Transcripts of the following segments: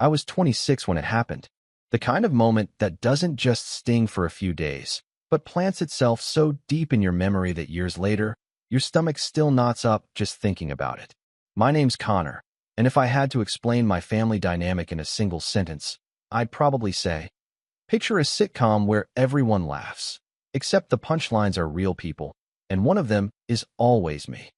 I was 26 when it happened. The kind of moment that doesn't just sting for a few days, but plants itself so deep in your memory that years later, your stomach still knots up just thinking about it. My name's Connor, and if I had to explain my family dynamic in a single sentence, I'd probably say, picture a sitcom where everyone laughs, except the punchlines are real people, and one of them is always me.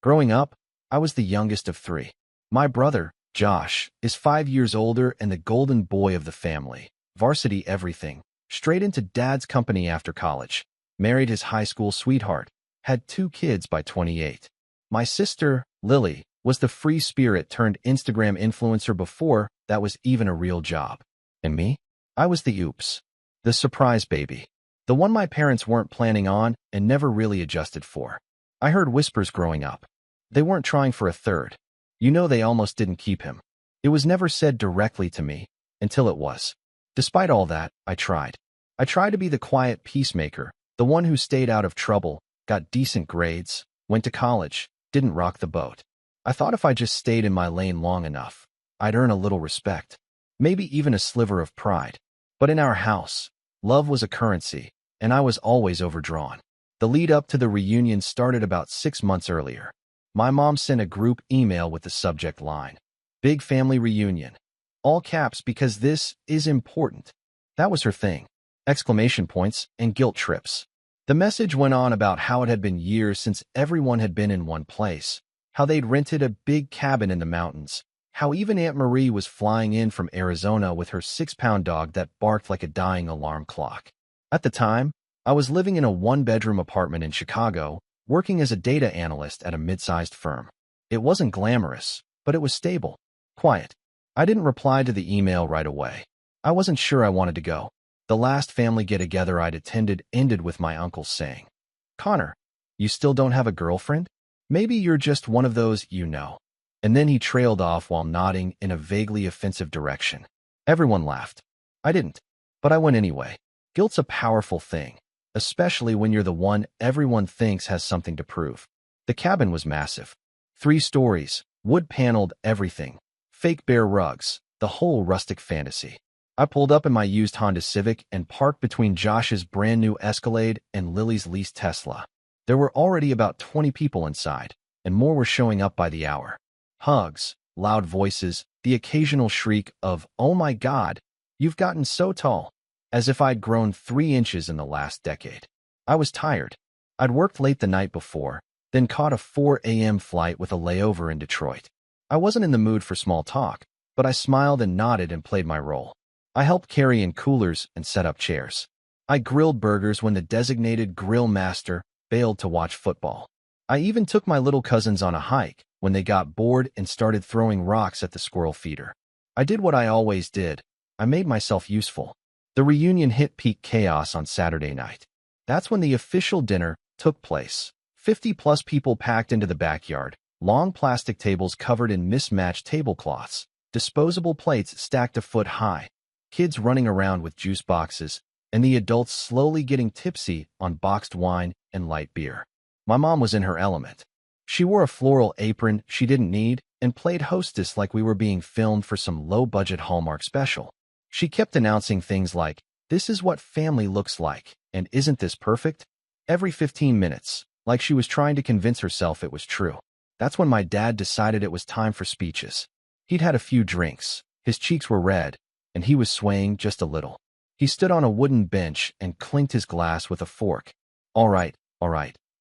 Growing up, I was the youngest of three. My brother, Josh, is 5 years older and the golden boy of the family. Varsity everything, straight into dad's company after college. Married his high school sweetheart, had 2 kids by 28. My sister, Lily, was the free spirit turned Instagram influencer before that was even a real job. And me? I was the oops. The surprise baby. The one my parents weren't planning on and never really adjusted for. I heard whispers growing up. They weren't trying for a third. You know, they almost didn't keep him. It was never said directly to me, until it was. Despite all that, I tried. I tried to be the quiet peacemaker, the one who stayed out of trouble, got decent grades, went to college, didn't rock the boat. I thought if I just stayed in my lane long enough, I'd earn a little respect, maybe even a sliver of pride. But in our house, love was a currency, and I was always overdrawn. The lead up to the reunion started about 6 months earlier. My mom sent a group email with the subject line, "Big Family Reunion." All caps because this is important. That was her thing. Exclamation points and guilt trips. The message went on about how it had been years since everyone had been in one place, how they'd rented a big cabin in the mountains, how even Aunt Marie was flying in from Arizona with her 6-pound dog that barked like a dying alarm clock. At the time, I was living in a 1-bedroom apartment in Chicago, working as a data analyst at a mid-sized firm. It wasn't glamorous, but it was stable, quiet. I didn't reply to the email right away. I wasn't sure I wanted to go. The last family get-together I'd attended ended with my uncle saying, "Connor, you still don't have a girlfriend? Maybe you're just one of those, you know." And then he trailed off while nodding in a vaguely offensive direction. Everyone laughed. I didn't, but I went anyway. Guilt's a powerful thing, especially when you're the one everyone thinks has something to prove. The cabin was massive. 3 stories, wood-paneled everything, fake bear rugs, the whole rustic fantasy. I pulled up in my used Honda Civic and parked between Josh's brand-new Escalade and Lily's leased Tesla. There were already about 20 people inside, and more were showing up by the hour. Hugs, loud voices, the occasional shriek of, "Oh my God, you've gotten so tall," as if I'd grown 3 inches in the last decade. I was tired. I'd worked late the night before, then caught a 4 a.m. flight with a layover in Detroit. I wasn't in the mood for small talk, but I smiled and nodded and played my role. I helped carry in coolers and set up chairs. I grilled burgers when the designated grill master bailed to watch football. I even took my little cousins on a hike when they got bored and started throwing rocks at the squirrel feeder. I did what I always did. I made myself useful. The reunion hit peak chaos on Saturday night. That's when the official dinner took place. 50-plus people packed into the backyard, long plastic tables covered in mismatched tablecloths, disposable plates stacked a foot high, kids running around with juice boxes, and the adults slowly getting tipsy on boxed wine and light beer. My mom was in her element. She wore a floral apron she didn't need and played hostess like we were being filmed for some low-budget Hallmark special. She kept announcing things like, "This is what family looks like," and "Isn't this perfect?" every 15 minutes, like she was trying to convince herself it was true. That's when my dad decided it was time for speeches. He'd had a few drinks, his cheeks were red, and he was swaying just a little. He stood on a wooden bench and clinked his glass with a fork. All right,"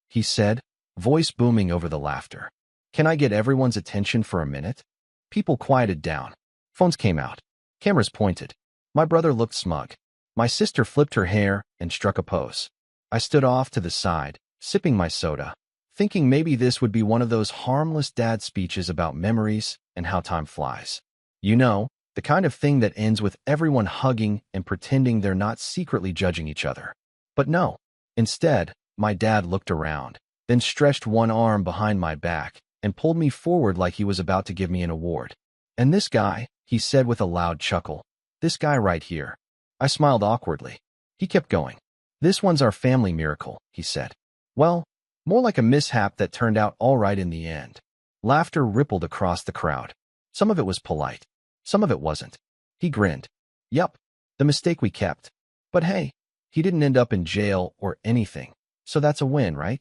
he said, voice booming over the laughter. "Can I get everyone's attention for a minute?" People quieted down. Phones came out. Cameras pointed. My brother looked smug. My sister flipped her hair and struck a pose. I stood off to the side, sipping my soda, thinking maybe this would be one of those harmless dad speeches about memories and how time flies. You know, the kind of thing that ends with everyone hugging and pretending they're not secretly judging each other. But no. Instead, my dad looked around, then stretched one arm behind my back and pulled me forward like he was about to give me an award. "And this guy," he said with a loud chuckle, "this guy right here." I smiled awkwardly. He kept going. "This one's our family miracle," he said. Well, more like a mishap that turned out all right in the end. Laughter rippled across the crowd. Some of it was polite. Some of it wasn't. He grinned. Yup, the mistake we kept. But hey, he didn't end up in jail or anything, so that's a win, right?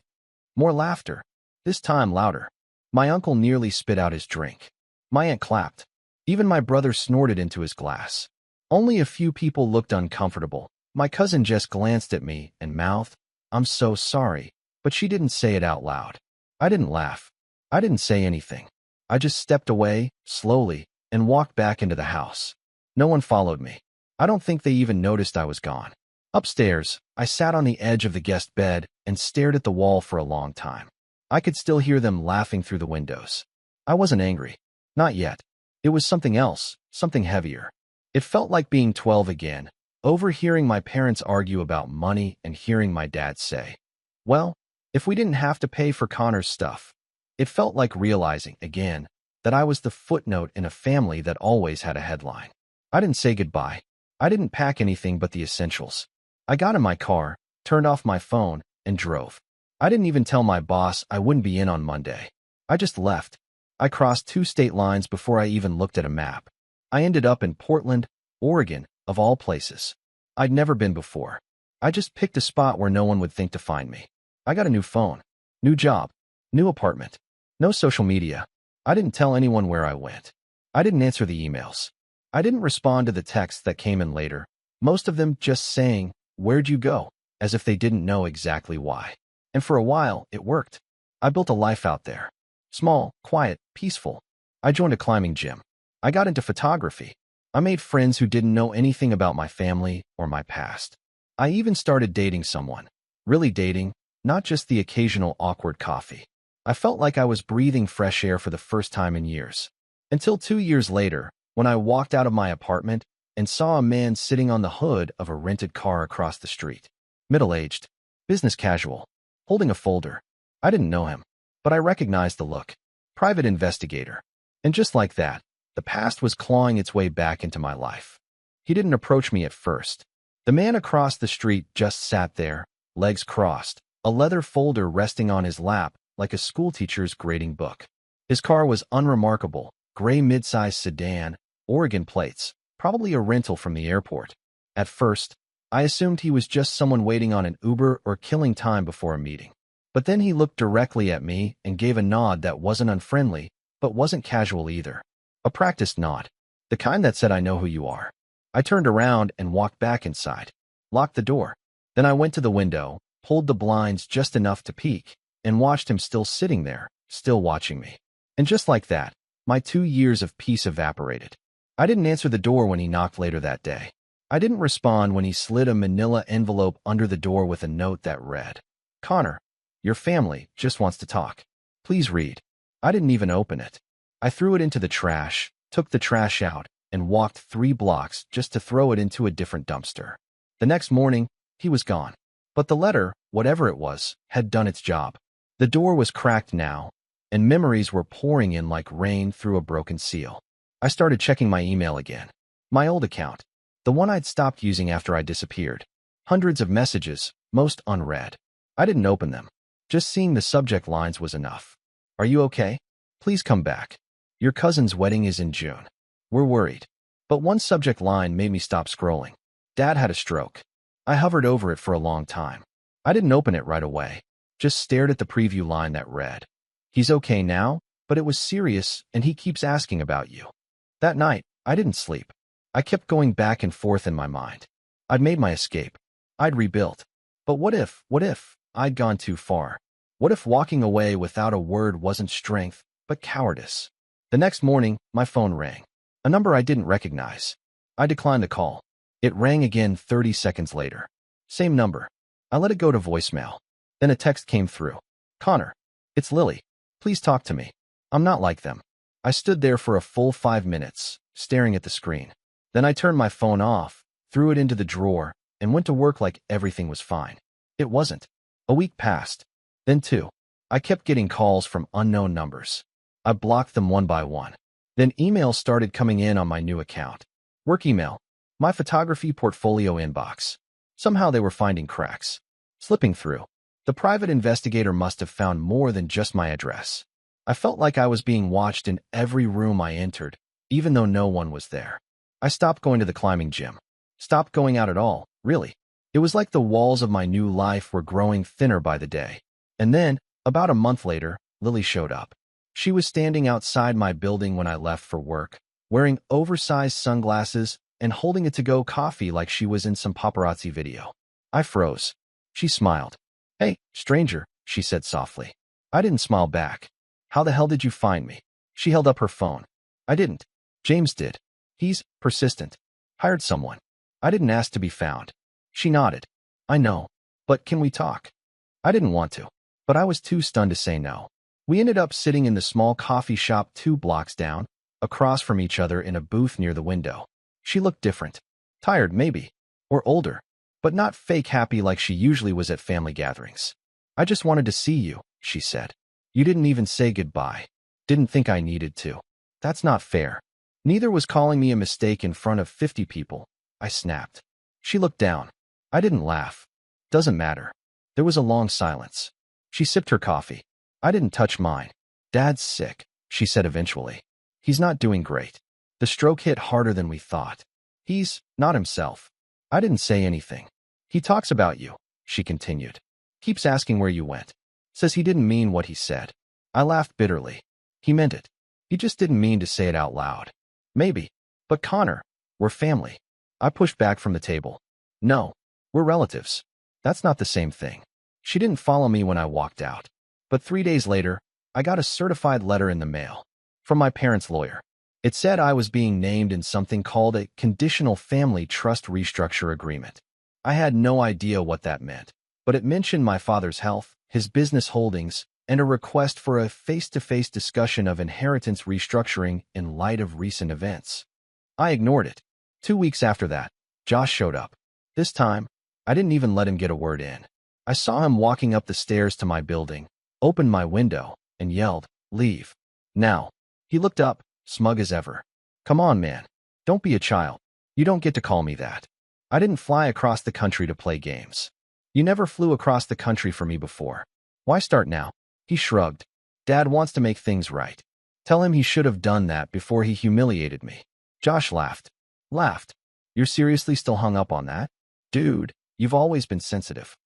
More laughter. This time louder. My uncle nearly spit out his drink. My aunt clapped. Even my brother snorted into his glass. Only a few people looked uncomfortable. My cousin just glanced at me and mouthed, "I'm so sorry," but she didn't say it out loud. I didn't laugh. I didn't say anything. I just stepped away, slowly, and walked back into the house. No one followed me. I don't think they even noticed I was gone. Upstairs, I sat on the edge of the guest bed and stared at the wall for a long time. I could still hear them laughing through the windows. I wasn't angry. Not yet. It was something else, something heavier. It felt like being 12 again, overhearing my parents argue about money and hearing my dad say, "Well, if we didn't have to pay for Connor's stuff." It felt like realizing, again, that I was the footnote in a family that always had a headline. I didn't say goodbye. I didn't pack anything but the essentials. I got in my car, turned off my phone, and drove. I didn't even tell my boss I wouldn't be in on Monday. I just left. I crossed 2 state lines before I even looked at a map. I ended up in Portland, Oregon, of all places. I'd never been before. I just picked a spot where no one would think to find me. I got a new phone, new job, new apartment, no social media. I didn't tell anyone where I went. I didn't answer the emails. I didn't respond to the texts that came in later, most of them just saying, "Where'd you go?" as if they didn't know exactly why. And for a while, it worked. I built a life out there. Small, quiet, peaceful. I joined a climbing gym. I got into photography. I made friends who didn't know anything about my family or my past. I even started dating someone. Really dating, not just the occasional awkward coffee. I felt like I was breathing fresh air for the first time in years. Until 2 years later, when I walked out of my apartment and saw a man sitting on the hood of a rented car across the street. Middle-aged, business casual, holding a folder. I didn't know him, but I recognized the look. Private investigator. And just like that, the past was clawing its way back into my life. He didn't approach me at first. The man across the street just sat there, legs crossed, a leather folder resting on his lap like a schoolteacher's grading book. His car was unremarkable, gray mid-size sedan, Oregon plates, probably a rental from the airport. At first, I assumed he was just someone waiting on an Uber or killing time before a meeting. But then he looked directly at me and gave a nod that wasn't unfriendly, but wasn't casual either. A practiced nod. The kind that said, "I know who you are." I turned around and walked back inside, locked the door. Then I went to the window, pulled the blinds just enough to peek, and watched him still sitting there, still watching me. And just like that, my 2 years of peace evaporated. I didn't answer the door when he knocked later that day. I didn't respond when he slid a manila envelope under the door with a note that read, "Connor, your family just wants to talk. Please read." I didn't even open it. I threw it into the trash, took the trash out, and walked 3 blocks just to throw it into a different dumpster. The next morning, he was gone. But the letter, whatever it was, had done its job. The door was cracked now, and memories were pouring in like rain through a broken seal. I started checking my email again. My old account. The one I'd stopped using after I disappeared. Hundreds of messages, most unread. I didn't open them. Just seeing the subject lines was enough. "Are you okay? Please come back. Your cousin's wedding is in June. We're worried." But one subject line made me stop scrolling. "Dad had a stroke." I hovered over it for a long time. I didn't open it right away. Just stared at the preview line that read, "He's okay now, but it was serious and he keeps asking about you." That night, I didn't sleep. I kept going back and forth in my mind. I'd made my escape. I'd rebuilt. But what if I'd gone too far? What if walking away without a word wasn't strength, but cowardice? The next morning, my phone rang. A number I didn't recognize. I declined the call. It rang again 30 seconds later. Same number. I let it go to voicemail. Then a text came through. "Connor, it's Lily. Please talk to me. I'm not like them." I stood there for a full 5 minutes, staring at the screen. Then I turned my phone off, threw it into the drawer, and went to work like everything was fine. It wasn't. A week passed. Then 2. I kept getting calls from unknown numbers. I blocked them one by one. Then emails started coming in on my new account. Work email. My photography portfolio inbox. Somehow they were finding cracks. Slipping through. The private investigator must have found more than just my address. I felt like I was being watched in every room I entered, even though no one was there. I stopped going to the climbing gym. Stopped going out at all, really. It was like the walls of my new life were growing thinner by the day. And then, about a month later, Lily showed up. She was standing outside my building when I left for work, wearing oversized sunglasses and holding a to-go coffee like she was in some paparazzi video. I froze. She smiled. "Hey, stranger," she said softly. I didn't smile back. "How the hell did you find me?" She held up her phone. "I didn't. James did. He's persistent. Hired someone. I didn't ask to be found." She nodded. "I know. But can we talk?" I didn't want to, but I was too stunned to say no. We ended up sitting in the small coffee shop 2 blocks down, across from each other in a booth near the window. She looked different. Tired, maybe. Or older. But not fake happy like she usually was at family gatherings. "I just wanted to see you," she said. "You didn't even say goodbye. Didn't think I needed to." "That's not fair." "Neither was calling me a mistake in front of 50 people. I snapped. She looked down. I didn't laugh. "Doesn't matter." There was a long silence. She sipped her coffee. I didn't touch mine. "Dad's sick," she said eventually. "He's not doing great. The stroke hit harder than we thought. He's not himself." I didn't say anything. "He talks about you," she continued. "Keeps asking where you went. Says he didn't mean what he said." I laughed bitterly. "He meant it. He just didn't mean to say it out loud." "Maybe. But Connor, we're family." I pushed back from the table. "No, we're relatives. That's not the same thing." She didn't follow me when I walked out. But 3 days later, I got a certified letter in the mail from my parents' lawyer. It said I was being named in something called a conditional family trust restructure agreement. I had no idea what that meant, but it mentioned my father's health, his business holdings, and a request for a face-to-face discussion of inheritance restructuring in light of recent events. I ignored it. 2 weeks after that, Josh showed up. This time, I didn't even let him get a word in. I saw him walking up the stairs to my building, opened my window, and yelled, "Leave. Now." He looked up, smug as ever. "Come on, man. Don't be a child. You don't get to call me that. I didn't fly across the country to play games. You never flew across the country for me before. Why start now?" He shrugged. "Dad wants to make things right. Tell him he should have done that before he humiliated me." Josh laughed. "You're seriously still hung up on that? Dude, you've always been sensitive."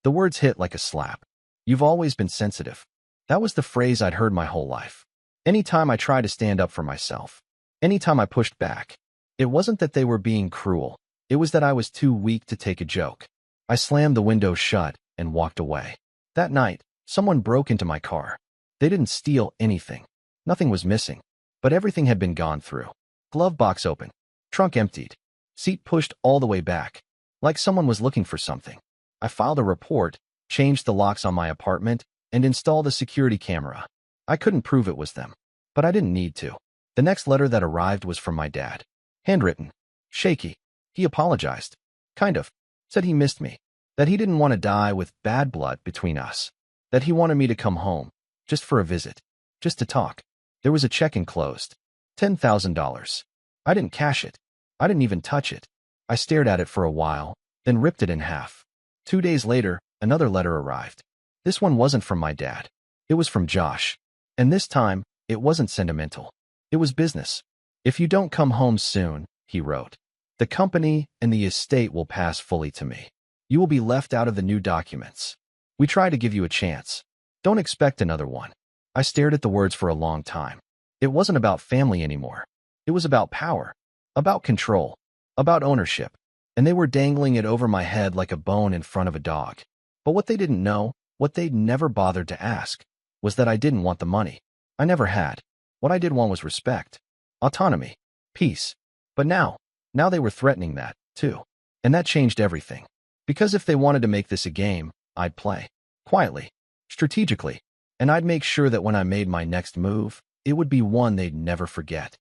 The words hit like a slap. "You've always been sensitive." That was the phrase I'd heard my whole life. Anytime I tried to stand up for myself, anytime I pushed back, it wasn't that they were being cruel. It was that I was too weak to take a joke. I slammed the window shut and walked away. That night, someone broke into my car. They didn't steal anything. Nothing was missing, but everything had been gone through. Glove box open, trunk emptied, seat pushed all the way back, like someone was looking for something. I filed a report, changed the locks on my apartment, and installed a security camera. I couldn't prove it was them, but I didn't need to. The next letter that arrived was from my dad. Handwritten. Shaky. He apologized. Kind of. Said he missed me. That he didn't want to die with bad blood between us. That he wanted me to come home. Just for a visit. Just to talk. There was a check enclosed. $10,000. I didn't cash it. I didn't even touch it. I stared at it for a while, then ripped it in half. 2 days later, another letter arrived. This one wasn't from my dad. It was from Josh. And this time, it wasn't sentimental. It was business. "If you don't come home soon," he wrote, "the company and the estate will pass fully to me. You will be left out of the new documents. We try to give you a chance. Don't expect another one." I stared at the words for a long time. It wasn't about family anymore. It was about power, about control, about ownership, and they were dangling it over my head like a bone in front of a dog. But what they didn't know, what they'd never bothered to ask, was that I didn't want the money. I never had. What I did want was respect, autonomy, peace. But now they were threatening that, too. And that changed everything. Because if they wanted to make this a game, I'd play. Quietly, strategically, and I'd make sure that when I made my next move, it would be one they'd never forget.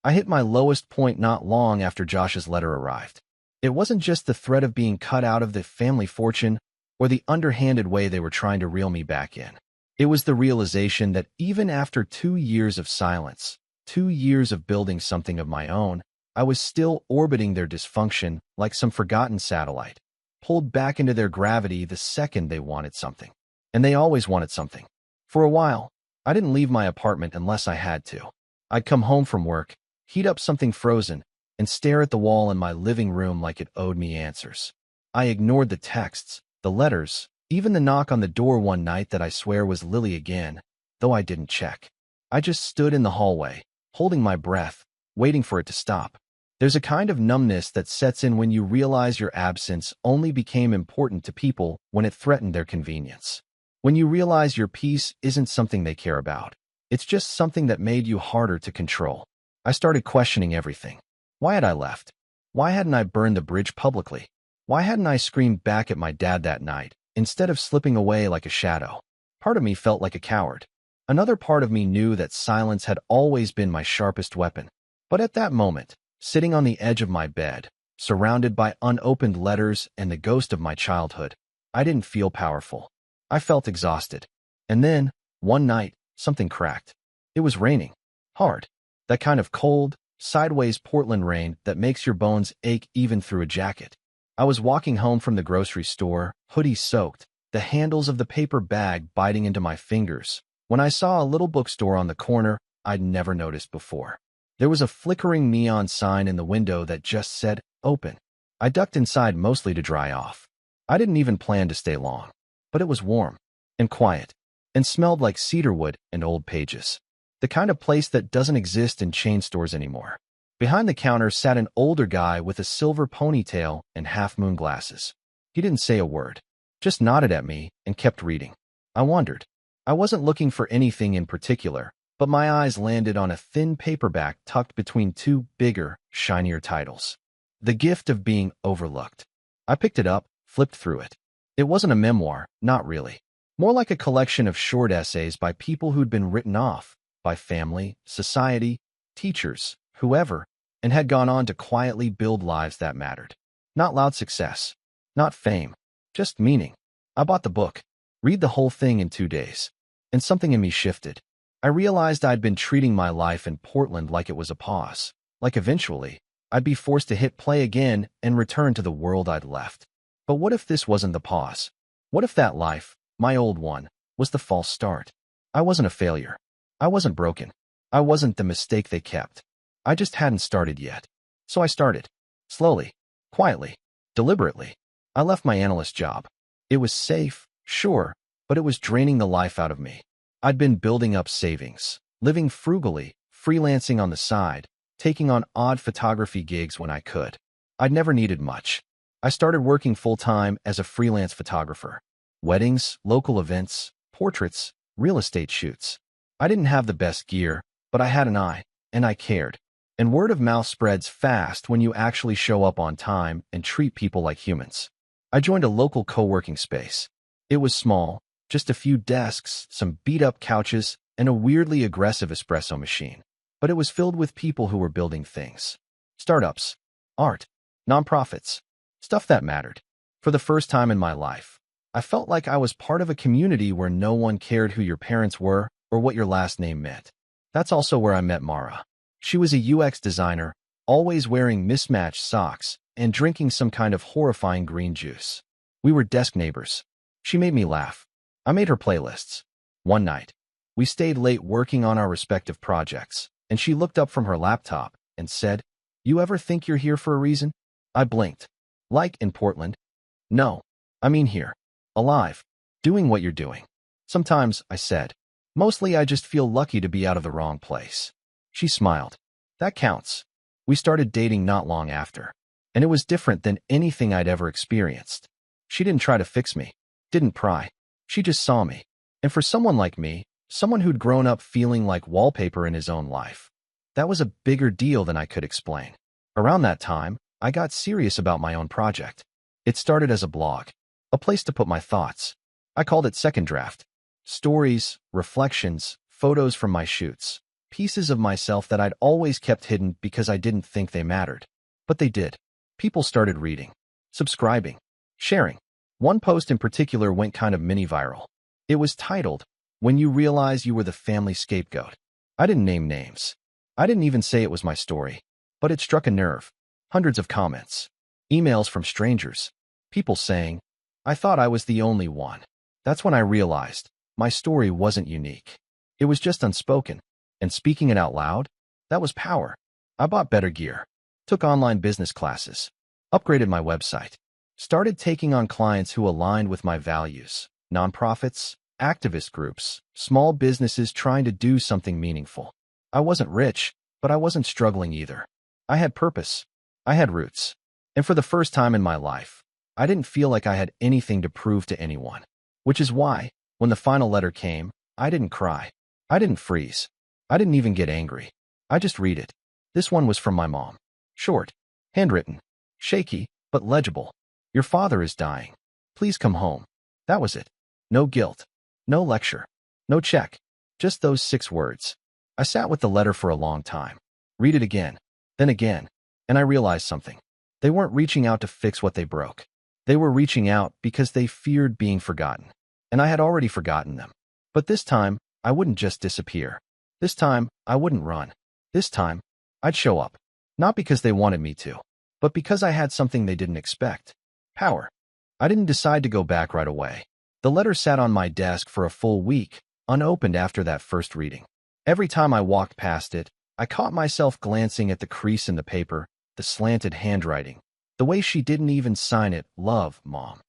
I hit my lowest point not long after Josh's letter arrived. It wasn't just the threat of being cut out of the family fortune or the underhanded way they were trying to reel me back in. It was the realization that even after 2 years of silence, 2 years of building something of my own, I was still orbiting their dysfunction like some forgotten satellite, pulled back into their gravity the second they wanted something. And they always wanted something. For a while, I didn't leave my apartment unless I had to. I'd come home from work, heat up something frozen, and stare at the wall in my living room like it owed me answers. I ignored the texts, the letters, even the knock on the door one night that I swear was Lily again, though I didn't check. I just stood in the hallway, holding my breath, waiting for it to stop. There's a kind of numbness that sets in when you realize your absence only became important to people when it threatened their convenience. When you realize your peace isn't something they care about. It's just something that made you harder to control. I started questioning everything. Why had I left? Why hadn't I burned the bridge publicly? Why hadn't I screamed back at my dad that night, instead of slipping away like a shadow? Part of me felt like a coward. Another part of me knew that silence had always been my sharpest weapon. But at that moment, sitting on the edge of my bed, surrounded by unopened letters and the ghost of my childhood, I didn't feel powerful. I felt exhausted. And then, one night, something cracked. It was raining. Hard. That kind of cold, sideways Portland rain that makes your bones ache even through a jacket. I was walking home from the grocery store, hoodie soaked, the handles of the paper bag biting into my fingers, when I saw a little bookstore on the corner I'd never noticed before. There was a flickering neon sign in the window that just said, "Open." I ducked inside mostly to dry off. I didn't even plan to stay long. But it was warm, and quiet, and smelled like cedarwood and old pages. The kind of place that doesn't exist in chain stores anymore. Behind the counter sat an older guy with a silver ponytail and half-moon glasses. He didn't say a word, just nodded at me and kept reading. I wondered. I wasn't looking for anything in particular, but my eyes landed on a thin paperback tucked between two bigger, shinier titles. The Gift of Being Overlooked. I picked it up, flipped through it. It wasn't a memoir, not really. More like a collection of short essays by people who'd been written off, by family, society, teachers, whoever, and had gone on to quietly build lives that mattered. Not loud success, not fame, just meaning. I bought the book, read the whole thing in 2 days, and something in me shifted. I realized I'd been treating my life in Portland like it was a pause, like eventually, I'd be forced to hit play again and return to the world I'd left. But what if this wasn't the pause? What if that life, my old one, was the false start? I wasn't a failure. I wasn't broken. I wasn't the mistake they kept. I just hadn't started yet. So I started. Slowly, quietly, deliberately. I left my analyst job. It was safe, sure, but it was draining the life out of me. I'd been building up savings, living frugally, freelancing on the side, taking on odd photography gigs when I could. I'd never needed much. I started working full-time as a freelance photographer. Weddings, local events, portraits, real estate shoots. I didn't have the best gear, but I had an eye, and I cared. And word of mouth spreads fast when you actually show up on time and treat people like humans. I joined a local co-working space. It was small, just a few desks, some beat-up couches, and a weirdly aggressive espresso machine. But it was filled with people who were building things. Startups, art, nonprofits, stuff that mattered. For the first time in my life, I felt like I was part of a community where no one cared who your parents were or what your last name meant. That's also where I met Mara. She was a UX designer, always wearing mismatched socks and drinking some kind of horrifying green juice. We were desk neighbors. She made me laugh. I made her playlists. One night, we stayed late working on our respective projects, and she looked up from her laptop and said, "You ever think you're here for a reason?" I blinked. Like in Portland? No, I mean here. Alive. Doing what you're doing. Sometimes, I said. Mostly I just feel lucky to be out of the wrong place. She smiled. That counts. We started dating not long after. And it was different than anything I'd ever experienced. She didn't try to fix me. Didn't pry. She just saw me. And for someone like me, someone who'd grown up feeling like wallpaper in his own life, that was a bigger deal than I could explain. Around that time, I got serious about my own project. It started as a blog, a place to put my thoughts. I called it Second Draft. Stories, reflections, photos from my shoots, pieces of myself that I'd always kept hidden because I didn't think they mattered. But they did. People started reading, subscribing, sharing. One post in particular went kind of mini-viral. It was titled, "When You Realize You Were the Family Scapegoat." I didn't name names. I didn't even say it was my story. But it struck a nerve. Hundreds of comments. Emails from strangers. People saying, I thought I was the only one. That's when I realized my story wasn't unique. It was just unspoken. And speaking it out loud, that was power. I bought better gear. took online business classes, upgraded my website, started taking on clients who aligned with my values, nonprofits, activist groups, small businesses trying to do something meaningful. I wasn't rich, but I wasn't struggling either. I had purpose. I had roots. And for the first time in my life, I didn't feel like I had anything to prove to anyone. Which is why, when the final letter came, I didn't cry. I didn't freeze. I didn't even get angry. I just read it. This one was from my mom. Short, handwritten, shaky, but legible. Your father is dying. Please come home. That was it. No guilt. No lecture. No check. Just those 6 words. I sat with the letter for a long time. Read it again. Then again. And I realized something. They weren't reaching out to fix what they broke. They were reaching out because they feared being forgotten. And I had already forgotten them. But this time, I wouldn't just disappear. This time, I wouldn't run. This time, I'd show up. Not because they wanted me to, but because I had something they didn't expect. Power. I didn't decide to go back right away. The letter sat on my desk for a full week, unopened after that first reading. Every time I walked past it, I caught myself glancing at the crease in the paper, the slanted handwriting, the way she didn't even sign it. Love, Mom.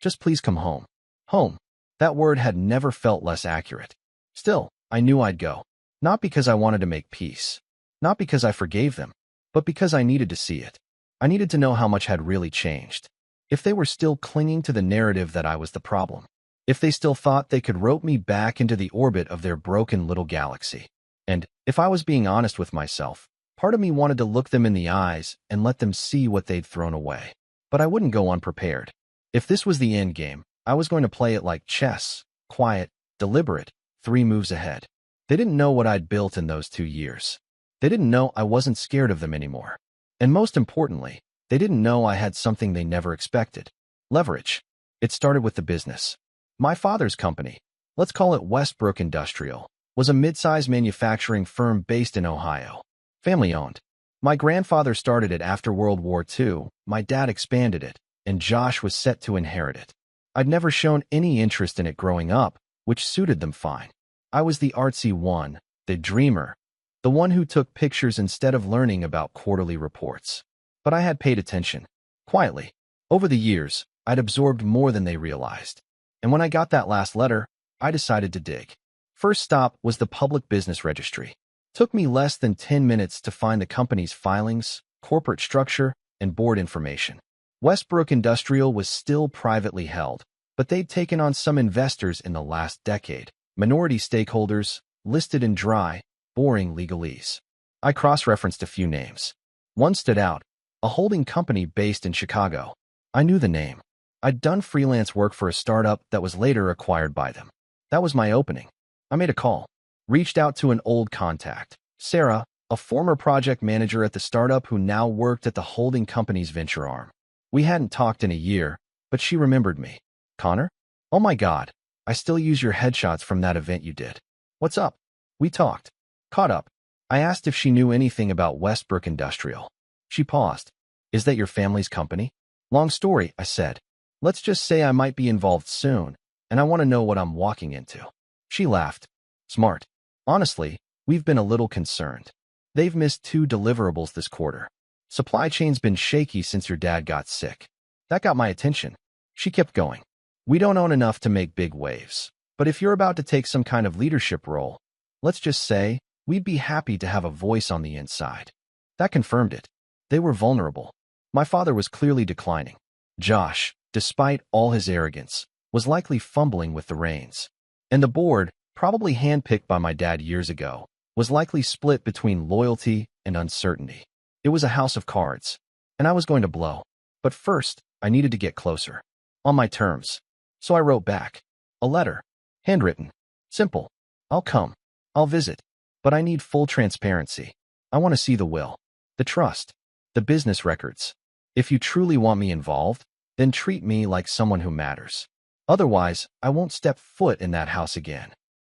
Just please come home. Home. That word had never felt less accurate. Still, I knew I'd go. Not because I wanted to make peace. Not because I forgave them, but because I needed to see it. I needed to know how much had really changed. If they were still clinging to the narrative that I was the problem. If they still thought they could rope me back into the orbit of their broken little galaxy. And, if I was being honest with myself, part of me wanted to look them in the eyes and let them see what they'd thrown away. But I wouldn't go unprepared. If this was the end game, I was going to play it like chess, quiet, deliberate, 3 moves ahead. They didn't know what I'd built in those 2 years. They didn't know I wasn't scared of them anymore. And most importantly, they didn't know I had something they never expected. Leverage. It started with the business. My father's company, let's call it Westbrook Industrial, was a mid-sized manufacturing firm based in Ohio. Family-owned. My grandfather started it after World War II, my dad expanded it, and Josh was set to inherit it. I'd never shown any interest in it growing up, which suited them fine. I was the artsy one, the dreamer, the one who took pictures instead of learning about quarterly reports. But I had paid attention. Quietly. Over the years, I'd absorbed more than they realized. And when I got that last letter, I decided to dig. First stop was the Public Business Registry. Took me less than 10 minutes to find the company's filings, corporate structure, and board information. Westbrook Industrial was still privately held, but they'd taken on some investors in the last decade. Minority stakeholders, listed in dry, boring legalese. I cross-referenced a few names. One stood out, a holding company based in Chicago. I knew the name. I'd done freelance work for a startup that was later acquired by them. That was my opening. I made a call. Reached out to an old contact, Sarah, a former project manager at the startup who now worked at the holding company's venture arm. We hadn't talked in a year, but she remembered me. Connor? Oh my God, I still use your headshots from that event you did. What's up? We talked. Caught up. I asked if she knew anything about Westbrook Industrial. She paused. Is that your family's company? Long story, I said. Let's just say I might be involved soon, and I want to know what I'm walking into. She laughed. Smart. Honestly, we've been a little concerned. They've missed 2 deliverables this quarter. Supply chain's been shaky since your dad got sick. That got my attention. She kept going. We don't own enough to make big waves, but if you're about to take some kind of leadership role, let's just say, we'd be happy to have a voice on the inside. That confirmed it. They were vulnerable. My father was clearly declining. Josh, despite all his arrogance, was likely fumbling with the reins. And the board, probably handpicked by my dad years ago, was likely split between loyalty and uncertainty. It was a house of cards, and I was going to blow. But first, I needed to get closer. On my terms. So I wrote back. A letter. Handwritten. Simple. I'll come. I'll visit. But I need full transparency. I want to see the will. The trust. The business records. If you truly want me involved, then treat me like someone who matters. Otherwise, I won't step foot in that house again.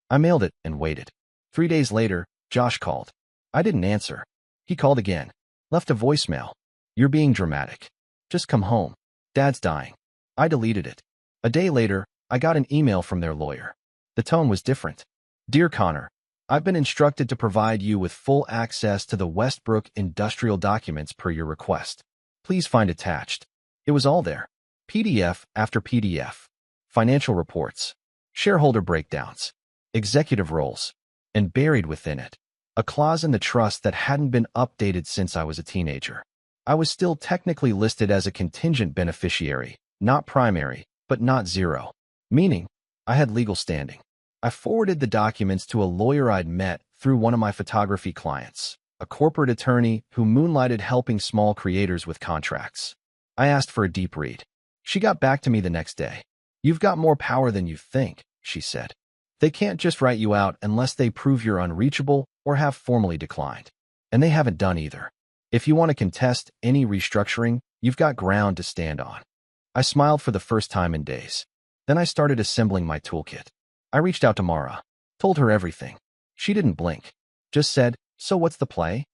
I mailed it and waited. 3 days later, Josh called. I didn't answer. He called again. Left a voicemail. You're being dramatic. Just come home. Dad's dying. I deleted it. A day later, I got an email from their lawyer. The tone was different. Dear Connor, I've been instructed to provide you with full access to the Westbrook industrial documents per your request. Please find attached. It was all there. PDF after PDF. Financial reports. Shareholder breakdowns. Executive roles. And buried within it, a clause in the trust that hadn't been updated since I was a teenager. I was still technically listed as a contingent beneficiary, not primary, but not zero. Meaning, I had legal standing. I forwarded the documents to a lawyer I'd met through one of my photography clients, a corporate attorney who moonlighted helping small creators with contracts. I asked for a deep read. She got back to me the next day. "You've got more power than you think," she said. "They can't just write you out unless they prove you're unreachable or have formally declined. And they haven't done either. If you want to contest any restructuring, you've got ground to stand on." I smiled for the first time in days. Then I started assembling my toolkit. I reached out to Mara, told her everything. She didn't blink, just said, "So what's the play?"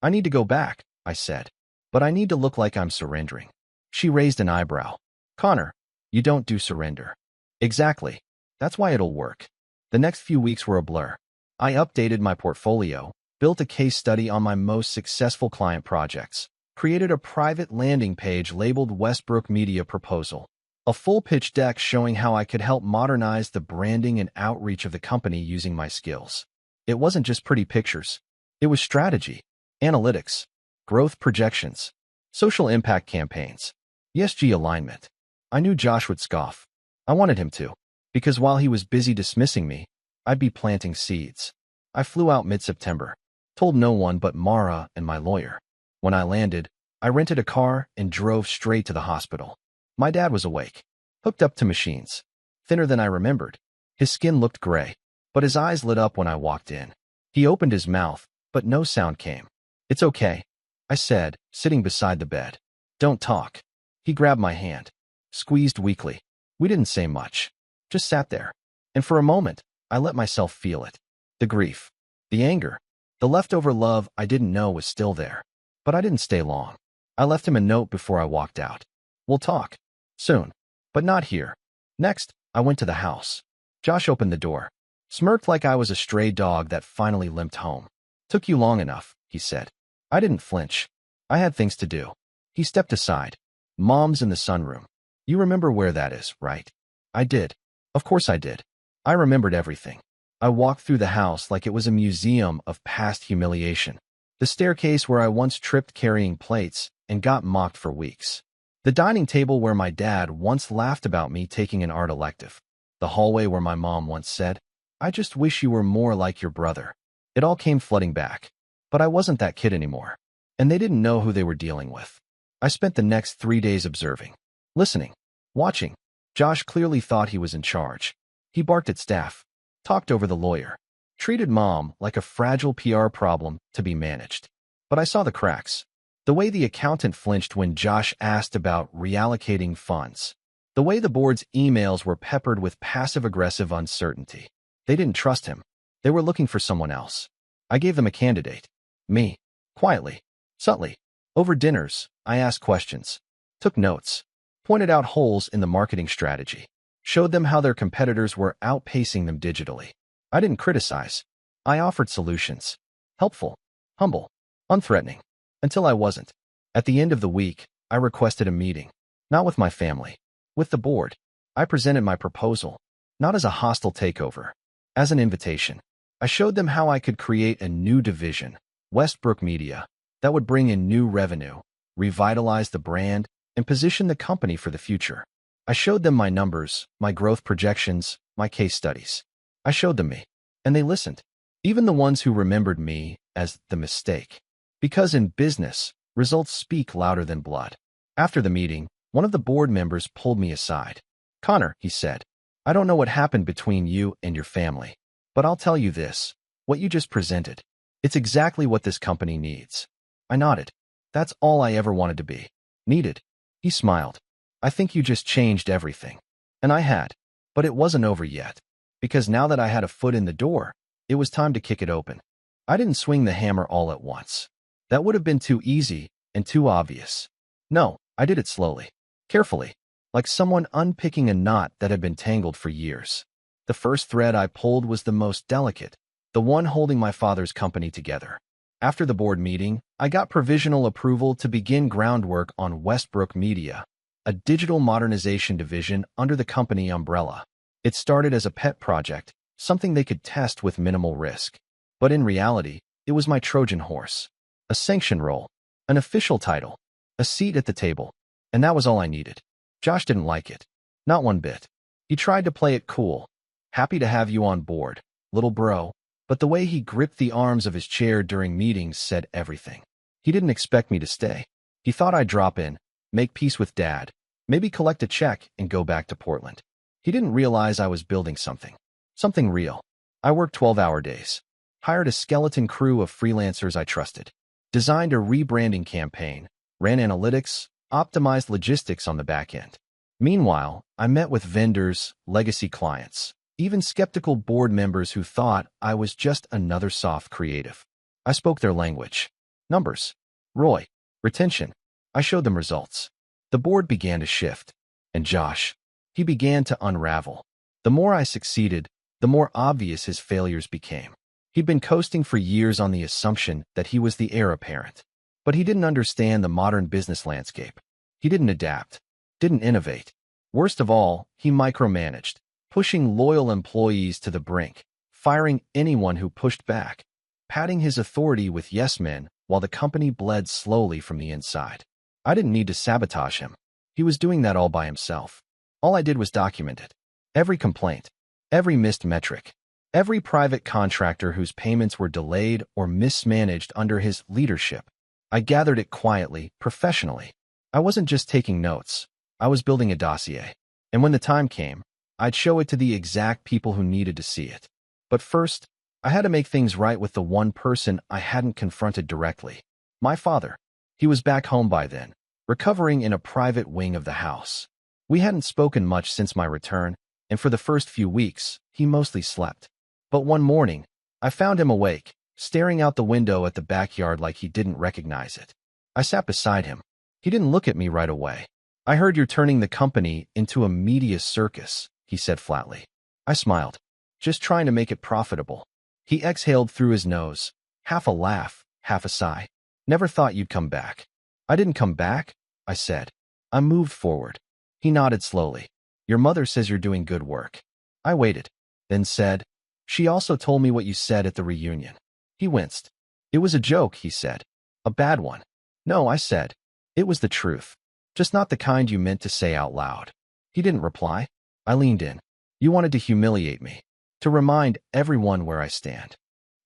"I need to go back," I said. "But I need to look like I'm surrendering." She raised an eyebrow. "Connor, you don't do surrender." "Exactly. That's why it'll work." The next few weeks were a blur. I updated my portfolio, built a case study on my most successful client projects, created a private landing page labeled Westbrook Media Proposal, a full pitch deck showing how I could help modernize the branding and outreach of the company using my skills. It wasn't just pretty pictures. It was strategy, analytics, growth projections, social impact campaigns, ESG alignment. I knew Josh would scoff. I wanted him to, because while he was busy dismissing me, I'd be planting seeds. I flew out mid-September, told no one but Mara and my lawyer. When I landed, I rented a car and drove straight to the hospital. My dad was awake, hooked up to machines, thinner than I remembered. His skin looked gray, but his eyes lit up when I walked in. He opened his mouth, but no sound came. "It's okay," I said, sitting beside the bed. "Don't talk." He grabbed my hand, squeezed weakly. We didn't say much, just sat there. And for a moment, I let myself feel it. The grief, the anger, the leftover love I didn't know was still there. But I didn't stay long. I left him a note before I walked out. "We'll talk. Soon. But not here." Next, I went to the house. Josh opened the door, smirked like I was a stray dog that finally limped home. "Took you long enough," he said. I didn't flinch. I had things to do. He stepped aside. "Mom's in the sunroom. You remember where that is, right?" I did. Of course I did. I remembered everything. I walked through the house like it was a museum of past humiliation. The staircase where I once tripped carrying plates and got mocked for weeks. The dining table where my dad once laughed about me taking an art elective. The hallway where my mom once said, "I just wish you were more like your brother." It all came flooding back. But I wasn't that kid anymore. And they didn't know who they were dealing with. I spent the next 3 days observing, listening, watching. Josh clearly thought he was in charge. He barked at staff, talked over the lawyer, treated Mom like a fragile PR problem to be managed. But I saw the cracks. The way the accountant flinched when Josh asked about reallocating funds. The way the board's emails were peppered with passive-aggressive uncertainty. They didn't trust him. They were looking for someone else. I gave them a candidate. Me. Quietly. Subtly. Over dinners, I asked questions. Took notes. Pointed out holes in the marketing strategy. Showed them how their competitors were outpacing them digitally. I didn't criticize. I offered solutions. Helpful. Humble. Unthreatening. Until I wasn't. At the end of the week, I requested a meeting. Not with my family. With the board. I presented my proposal. Not as a hostile takeover. As an invitation. I showed them how I could create a new division, Westbrook Media, that would bring in new revenue, revitalize the brand, and position the company for the future. I showed them my numbers, my growth projections, my case studies. I showed them me. And they listened. Even the ones who remembered me as the mistake. Because in business, results speak louder than blood. After the meeting, one of the board members pulled me aside. "Connor," he said, "I don't know what happened between you and your family. But I'll tell you this, what you just presented. It's exactly what this company needs." I nodded. That's all I ever wanted to be. Needed. He smiled. "I think you just changed everything." And I had. But it wasn't over yet. Because now that I had a foot in the door, it was time to kick it open. I didn't swing the hammer all at once. That would have been too easy and too obvious. No, I did it slowly, carefully, like someone unpicking a knot that had been tangled for years. The first thread I pulled was the most delicate, the one holding my father's company together. After the board meeting, I got provisional approval to begin groundwork on Westbrook Media, a digital modernization division under the company umbrella. It started as a pet project, something they could test with minimal risk. But in reality, it was my Trojan horse. A sanction role, an official title, a seat at the table, and that was all I needed. Josh didn't like it. Not one bit. He tried to play it cool. Happy to have you on board, little bro. But the way he gripped the arms of his chair during meetings said everything. He didn't expect me to stay. He thought I'd drop in, make peace with Dad, maybe collect a check and go back to Portland. He didn't realize I was building something real. I worked 12-hour days, hired a skeleton crew of freelancers I trusted, designed a rebranding campaign, ran analytics, optimized logistics on the back end. Meanwhile, I met with vendors, legacy clients, even skeptical board members who thought I was just another soft creative. I spoke their language. Numbers. ROI. Retention. I showed them results. The board began to shift. And Josh, he began to unravel. The more I succeeded, the more obvious his failures became. He'd been coasting for years on the assumption that he was the heir apparent. But he didn't understand the modern business landscape. He didn't adapt, didn't innovate. Worst of all, he micromanaged, pushing loyal employees to the brink, firing anyone who pushed back, padding his authority with yes men while the company bled slowly from the inside. I didn't need to sabotage him. He was doing that all by himself. All I did was document it. Every complaint, every missed metric, every private contractor whose payments were delayed or mismanaged under his leadership. I gathered it quietly, professionally. I wasn't just taking notes. I was building a dossier. And when the time came, I'd show it to the exact people who needed to see it. But first, I had to make things right with the one person I hadn't confronted directly. My father. He was back home by then, recovering in a private wing of the house. We hadn't spoken much since my return, and for the first few weeks, he mostly slept. But one morning, I found him awake, staring out the window at the backyard like he didn't recognize it. I sat beside him. He didn't look at me right away. "I heard you're turning the company into a media circus," he said flatly. I smiled. "Just trying to make it profitable." He exhaled through his nose, half a laugh, half a sigh. "Never thought you'd come back." "I didn't come back," I said. I moved forward. He nodded slowly. "Your mother says you're doing good work." I waited, then said, "She also told me what you said at the reunion." He winced. "It was a joke," he said. "A bad one." "No," I said. "It was the truth. Just not the kind you meant to say out loud." He didn't reply. I leaned in. "You wanted to humiliate me, to remind everyone where I stand."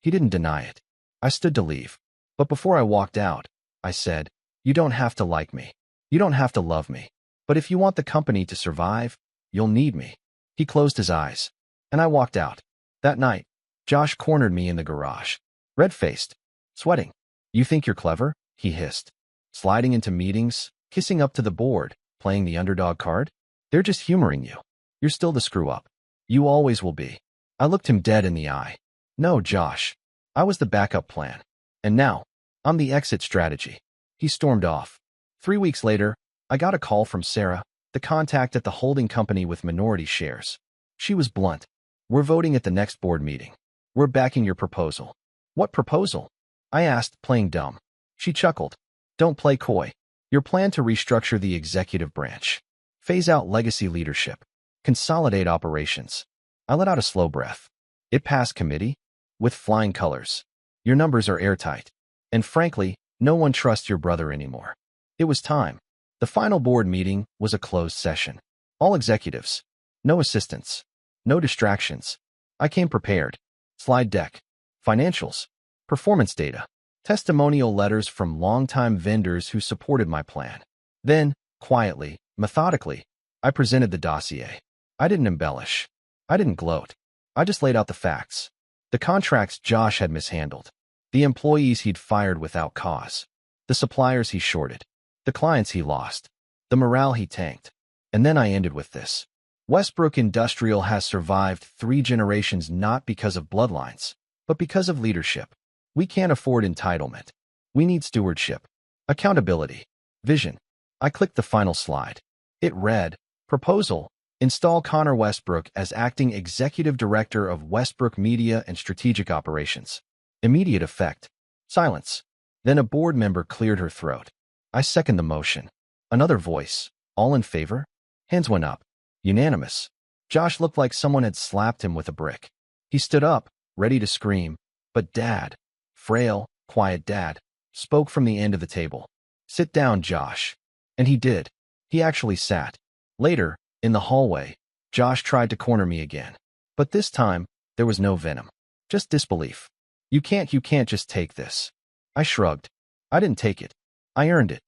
He didn't deny it. I stood to leave. But before I walked out, I said, "You don't have to like me. You don't have to love me. But if you want the company to survive, you'll need me." He closed his eyes, and I walked out. That night, Josh cornered me in the garage, red-faced, sweating. "You think you're clever?" he hissed. "Sliding into meetings, kissing up to the board, playing the underdog card? They're just humoring you. You're still the screw-up. You always will be." I looked him dead in the eye. "No, Josh. I was the backup plan. And now, I'm the exit strategy." He stormed off. 3 weeks later, I got a call from Sarah, the contact at the holding company with minority shares. She was blunt. "We're voting at the next board meeting. We're backing your proposal." "What proposal?" I asked, playing dumb. She chuckled. "Don't play coy. Your plan to restructure the executive branch. Phase out legacy leadership. Consolidate operations." I let out a slow breath. "It passed committee? With flying colors. Your numbers are airtight. And frankly, no one trusts your brother anymore." It was time. The final board meeting was a closed session. All executives. No assistants. No distractions. I came prepared. Slide deck. Financials. Performance data. Testimonial letters from longtime vendors who supported my plan. Then, quietly, methodically, I presented the dossier. I didn't embellish. I didn't gloat. I just laid out the facts. The contracts Josh had mishandled. The employees he'd fired without cause. The suppliers he shorted. The clients he lost. The morale he tanked. And then I ended with this. Westbrook Industrial has survived 3 generations not because of bloodlines, but because of leadership. We can't afford entitlement. We need stewardship. Accountability. Vision. I clicked the final slide. It read, "Proposal, Install Connor Westbrook as acting executive director of Westbrook Media and Strategic Operations. Immediate effect. Silence. Then a board member cleared her throat. I second the motion. Another voice. All in favor? Hands went up. Unanimous. Josh looked like someone had slapped him with a brick. He stood up, ready to scream, but Dad, frail, quiet Dad, spoke from the end of the table. Sit down, Josh. And he did. He actually sat. Later, in the hallway, Josh tried to corner me again. But this time, there was no venom. Just disbelief. You can't just take this. I shrugged. I didn't take it. I earned it.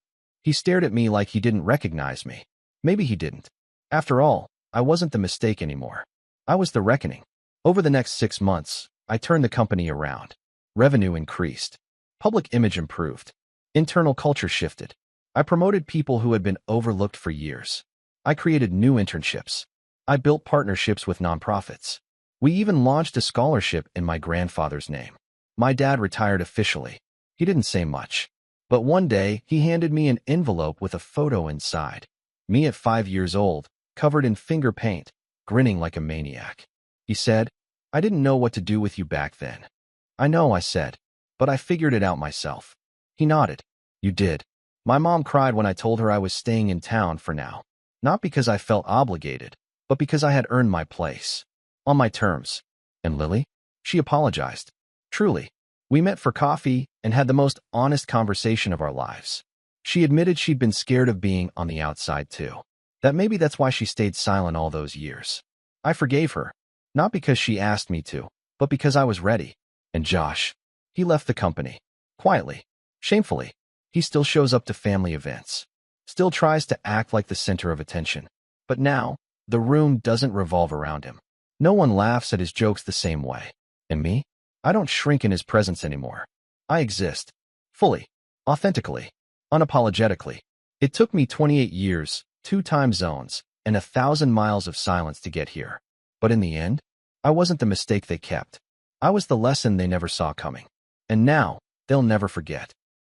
He stared at me like he didn't recognize me. Maybe he didn't. After all, I wasn't the mistake anymore. I was the reckoning. Over the next 6 months, I turned the company around. Revenue increased. Public image improved. Internal culture shifted. I promoted people who had been overlooked for years. I created new internships. I built partnerships with nonprofits. We even launched a scholarship in my grandfather's name. My dad retired officially. He didn't say much. But one day, he handed me an envelope with a photo inside. Me at 5 years old, covered in finger paint, grinning like a maniac. He said, I didn't know what to do with you back then. I know, I said, but I figured it out myself. He nodded. You did. My mom cried when I told her I was staying in town for now. Not because I felt obligated, but because I had earned my place. On my terms. And Lily? She apologized. Truly. We met for coffee and had the most honest conversation of our lives. She admitted she'd been scared of being on the outside too. That maybe that's why she stayed silent all those years. I forgave her. Not because she asked me to, but because I was ready. And Josh, he left the company. Quietly. Shamefully. He still shows up to family events. Still tries to act like the center of attention. But now, the room doesn't revolve around him. No one laughs at his jokes the same way. And me? I don't shrink in his presence anymore. I exist. Fully. Authentically. Unapologetically. It took me 28 years, 2 time zones, and 1,000 miles of silence to get here. But in the end, I wasn't the mistake they kept. I was the lesson they never saw coming. And now, they'll never forget.